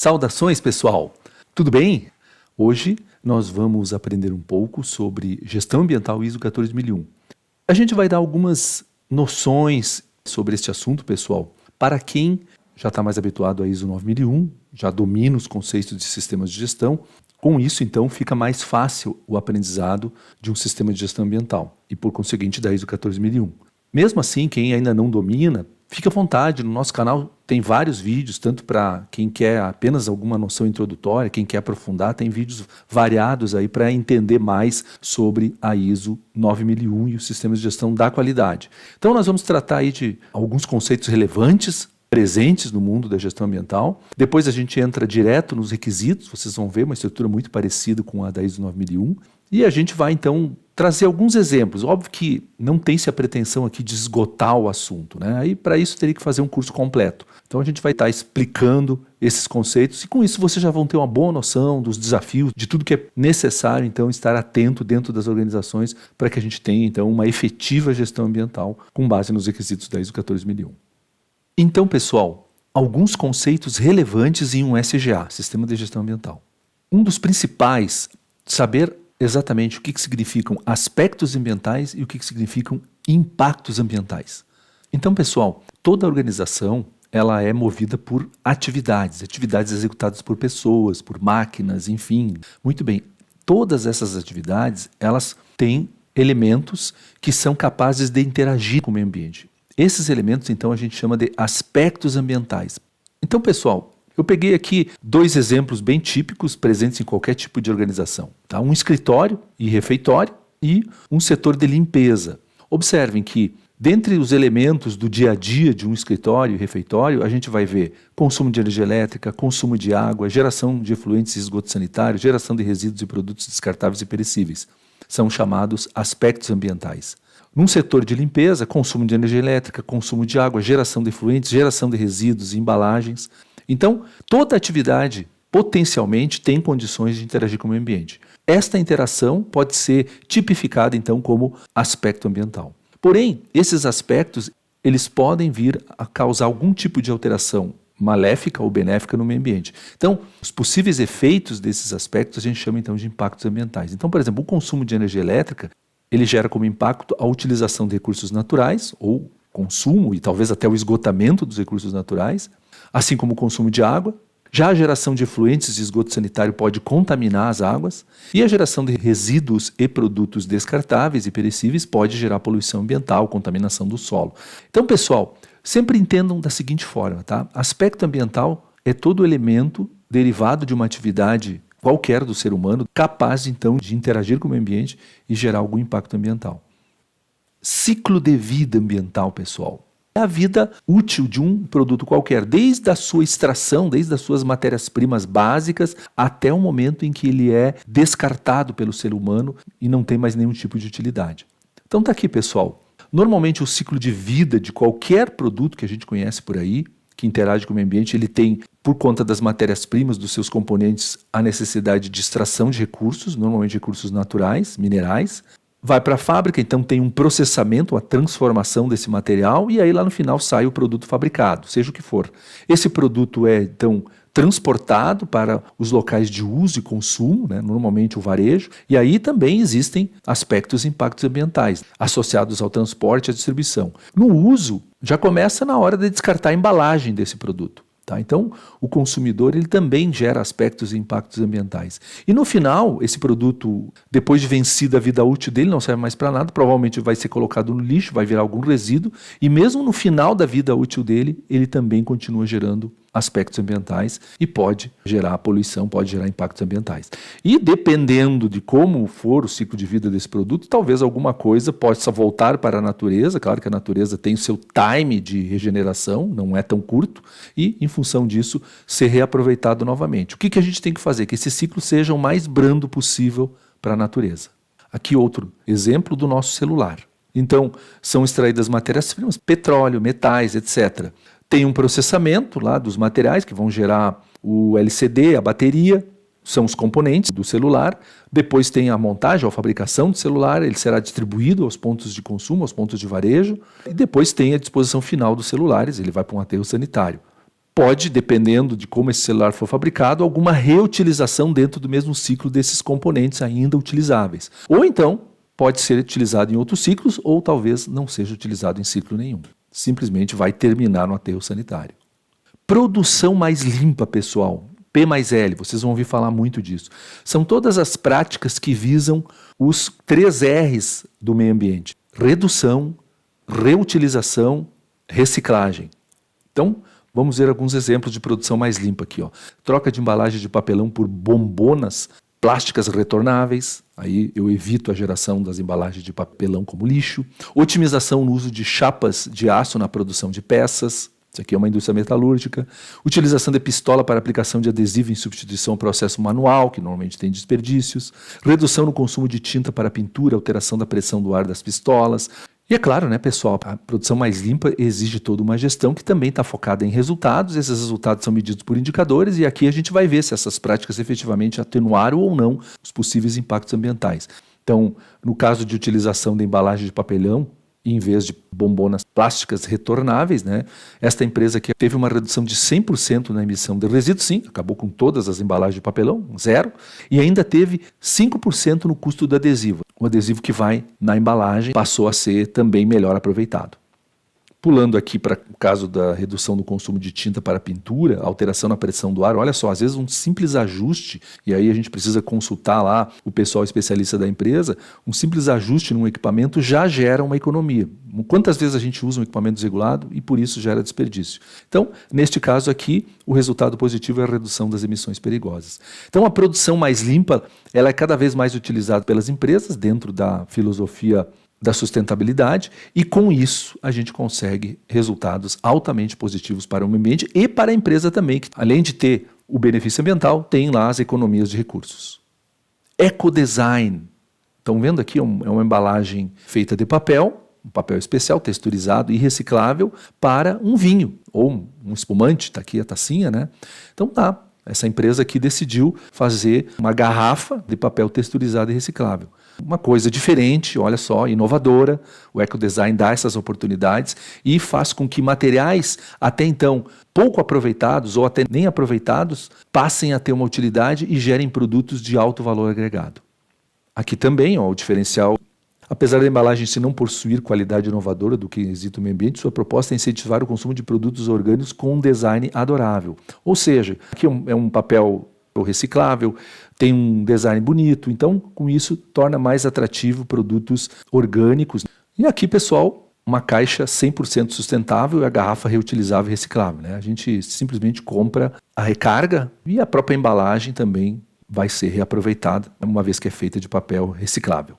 Saudações, pessoal! Tudo bem? Hoje nós vamos aprender um pouco sobre gestão ambiental ISO 14001. A gente vai dar algumas noções sobre este assunto, pessoal, para quem já está mais habituado a ISO 9001, já domina os conceitos de sistemas de gestão. Com isso, então, fica mais fácil o aprendizado de um sistema de gestão ambiental e, por conseguinte, da ISO 14001. Mesmo assim, quem ainda não domina, fique à vontade, no nosso canal tem vários vídeos, tanto para quem quer apenas alguma noção introdutória, quem quer aprofundar, tem vídeos variados aí para entender mais sobre a ISO 9001 e os sistemas de gestão da qualidade. Então nós vamos tratar aí de alguns conceitos relevantes, presentes no mundo da gestão ambiental. Depois a gente entra direto nos requisitos, vocês vão ver uma estrutura muito parecida com a da ISO 9001. E a gente vai então trazer alguns exemplos. Óbvio que não tem-se a pretensão aqui de esgotar o assunto, né? Aí para isso teria que fazer um curso completo. Então a gente vai estar explicando esses conceitos e com isso vocês já vão ter uma boa noção dos desafios, de tudo que é necessário então estar atento dentro das organizações para que a gente tenha então uma efetiva gestão ambiental com base nos requisitos da ISO 14001. Então, pessoal, alguns conceitos relevantes em um SGA, Sistema de Gestão Ambiental. Um dos principais, saber exatamente o que significam aspectos ambientais e o que significam impactos ambientais. Então, pessoal, toda organização ela é movida por atividades executadas por pessoas, por máquinas, enfim. Muito bem, todas essas atividades, elas têm elementos que são capazes de interagir com o meio ambiente. Esses elementos, então, a gente chama de aspectos ambientais. Então, pessoal, eu peguei aqui dois exemplos bem típicos presentes em qualquer tipo de organização. Tá? Um escritório e refeitório e um setor de limpeza. Observem que, dentre os elementos do dia a dia de um escritório e refeitório, a gente vai ver consumo de energia elétrica, consumo de água, geração de efluentes e esgoto sanitário, geração de resíduos e produtos descartáveis e perecíveis. São chamados aspectos ambientais. Num setor de limpeza, consumo de energia elétrica, consumo de água, geração de efluentes, geração de resíduos e embalagens. Então, toda atividade potencialmente tem condições de interagir com o meio ambiente. Esta interação pode ser tipificada então como aspecto ambiental. Porém, esses aspectos eles podem vir a causar algum tipo de alteração maléfica ou benéfica no meio ambiente. Então, os possíveis efeitos desses aspectos a gente chama então de impactos ambientais. Então, por exemplo, o consumo de energia elétrica ele gera como impacto a utilização de recursos naturais, ou consumo e talvez até o esgotamento dos recursos naturais, assim como o consumo de água. Já a geração de efluentes de esgoto sanitário pode contaminar as águas, e a geração de resíduos e produtos descartáveis e perecíveis pode gerar poluição ambiental, contaminação do solo. Então, pessoal, sempre entendam da seguinte forma, tá? Aspecto ambiental é todo elemento derivado de uma atividade qualquer do ser humano, capaz então de interagir com o meio ambiente e gerar algum impacto ambiental. Ciclo de vida ambiental, pessoal. É a vida útil de um produto qualquer, desde a sua extração, desde as suas matérias-primas básicas, até o momento em que ele é descartado pelo ser humano e não tem mais nenhum tipo de utilidade. Então tá aqui, pessoal. Normalmente o ciclo de vida de qualquer produto que a gente conhece por aí, que interage com o meio ambiente, ele tem, por conta das matérias-primas, dos seus componentes, a necessidade de extração de recursos, normalmente recursos naturais, minerais. Vai para a fábrica, então tem um processamento, uma transformação desse material, e aí lá no final sai o produto fabricado, seja o que for. Esse produto é, então, transportado para os locais de uso e consumo, né, normalmente o varejo, e aí também existem aspectos e impactos ambientais associados ao transporte e à distribuição. No uso, já começa na hora de descartar a embalagem desse produto. Tá? Então, o consumidor ele também gera aspectos e impactos ambientais. E no final, esse produto, depois de vencida a vida útil dele, não serve mais para nada, provavelmente vai ser colocado no lixo, vai virar algum resíduo, e mesmo no final da vida útil dele, ele também continua gerando aspectos ambientais e pode gerar poluição, pode gerar impactos ambientais. E dependendo de como for o ciclo de vida desse produto, talvez alguma coisa possa voltar para a natureza. Claro que a natureza tem o seu time de regeneração, não é tão curto, e em função disso ser reaproveitado novamente. O que a gente tem que fazer? Que esse ciclo seja o mais brando possível para a natureza. Aqui outro exemplo do nosso celular. Então, são extraídas matérias-primas, petróleo, metais, etc. Tem um processamento lá dos materiais que vão gerar o LCD, a bateria, são os componentes do celular. Depois tem a montagem, a fabricação do celular, ele será distribuído aos pontos de consumo, aos pontos de varejo. E depois tem a disposição final dos celulares, ele vai para um aterro sanitário. pode, dependendo de como esse celular for fabricado, alguma reutilização dentro do mesmo ciclo desses componentes ainda utilizáveis. Ou então, pode ser utilizado em outros ciclos ou talvez não seja utilizado em ciclo nenhum. Simplesmente vai terminar no aterro sanitário. Produção mais limpa, pessoal. P mais L, vocês vão ouvir falar muito disso. São todas as práticas que visam os 3 R's do meio ambiente. Redução, reutilização, reciclagem. Então, vamos ver alguns exemplos de produção mais limpa aqui. Troca de embalagem de papelão por bombonas plásticas retornáveis, aí eu evito a geração das embalagens de papelão como lixo. Otimização no uso de chapas de aço na produção de peças. Isso aqui é uma indústria metalúrgica. Utilização de pistola para aplicação de adesivo em substituição ao processo manual, que normalmente tem desperdícios. Redução no consumo de tinta para pintura, alteração da pressão do ar das pistolas. E é claro, né, pessoal, a produção mais limpa exige toda uma gestão que também está focada em resultados. Esses resultados são medidos por indicadores e aqui a gente vai ver se essas práticas efetivamente atenuaram ou não os possíveis impactos ambientais. Então, no caso de utilização da embalagem de papelão, em vez de bombonas plásticas retornáveis, né? Esta empresa aqui teve uma redução de 100% na emissão de resíduos, sim, acabou com todas as embalagens de papelão, 0, e ainda teve 5% no custo do adesivo. O adesivo que vai na embalagem passou a ser também melhor aproveitado. Pulando aqui para o caso da redução do consumo de tinta para pintura, alteração na pressão do ar, olha só, às vezes um simples ajuste, e aí a gente precisa consultar lá o pessoal especialista da empresa, um simples ajuste num equipamento já gera uma economia. Quantas vezes a gente usa um equipamento desregulado e por isso gera desperdício? Então, neste caso aqui, o resultado positivo é a redução das emissões perigosas. Então, a produção mais limpa, ela é cada vez mais utilizada pelas empresas dentro da filosofia da sustentabilidade e com isso a gente consegue resultados altamente positivos para o meio ambiente e para a empresa também, que além de ter o benefício ambiental, tem lá as economias de recursos. Ecodesign. Estão vendo aqui, é uma embalagem feita de papel, um papel especial, texturizado e reciclável para um vinho ou um espumante, está aqui a tacinha, né? Então tá, essa empresa aqui decidiu fazer uma garrafa de papel texturizado e reciclável. Uma coisa diferente, olha só, inovadora. O ecodesign dá essas oportunidades e faz com que materiais até então pouco aproveitados ou até nem aproveitados passem a ter uma utilidade e gerem produtos de alto valor agregado. Aqui também, o diferencial. Apesar da embalagem se não possuir qualidade inovadora do que existe no meio ambiente, sua proposta é incentivar o consumo de produtos orgânicos com um design adorável. Ou seja, aqui é um papel reciclável, tem um design bonito, então com isso torna mais atrativo produtos orgânicos. E aqui, pessoal, uma caixa 100% sustentável e a garrafa reutilizável e reciclável, né? A gente simplesmente compra a recarga e a própria embalagem também vai ser reaproveitada, uma vez que é feita de papel reciclável.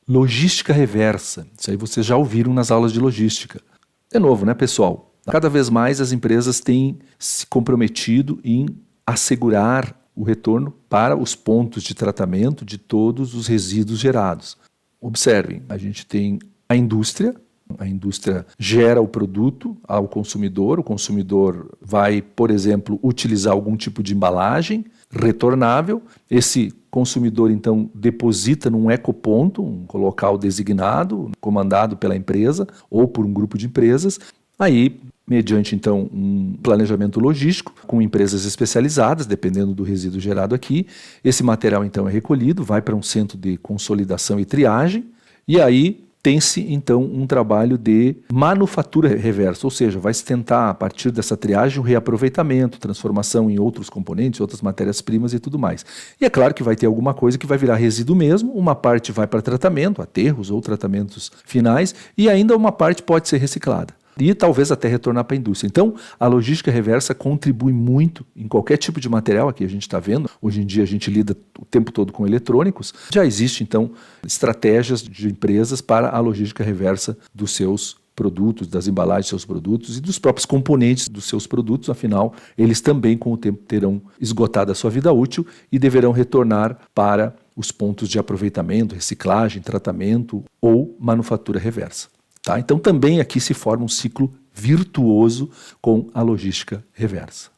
Logística reversa, isso aí vocês já ouviram nas aulas de logística. De novo, né, pessoal? Cada vez mais as empresas têm se comprometido em assegurar o retorno para os pontos de tratamento de todos os resíduos gerados. Observem, a gente tem a indústria gera o produto ao consumidor, o consumidor vai, por exemplo, utilizar algum tipo de embalagem retornável, esse consumidor então deposita num ecoponto, um local designado, comandado pela empresa ou por um grupo de empresas, aí mediante então um planejamento logístico com empresas especializadas, dependendo do resíduo gerado aqui, esse material então é recolhido, vai para um centro de consolidação e triagem, e aí tem-se então um trabalho de manufatura reversa, ou seja, vai se tentar a partir dessa triagem o reaproveitamento, transformação em outros componentes, outras matérias-primas e tudo mais. E é claro que vai ter alguma coisa que vai virar resíduo mesmo, uma parte vai para tratamento, aterros ou tratamentos finais, e ainda uma parte pode ser reciclada. E talvez até retornar para a indústria. Então, a logística reversa contribui muito em qualquer tipo de material, aqui a gente está vendo, hoje em dia a gente lida o tempo todo com eletrônicos, já existe então estratégias de empresas para a logística reversa dos seus produtos, das embalagens dos seus produtos e dos próprios componentes dos seus produtos, afinal, eles também com o tempo terão esgotado a sua vida útil e deverão retornar para os pontos de aproveitamento, reciclagem, tratamento ou manufatura reversa. Tá? Então também aqui se forma um ciclo virtuoso com a logística reversa.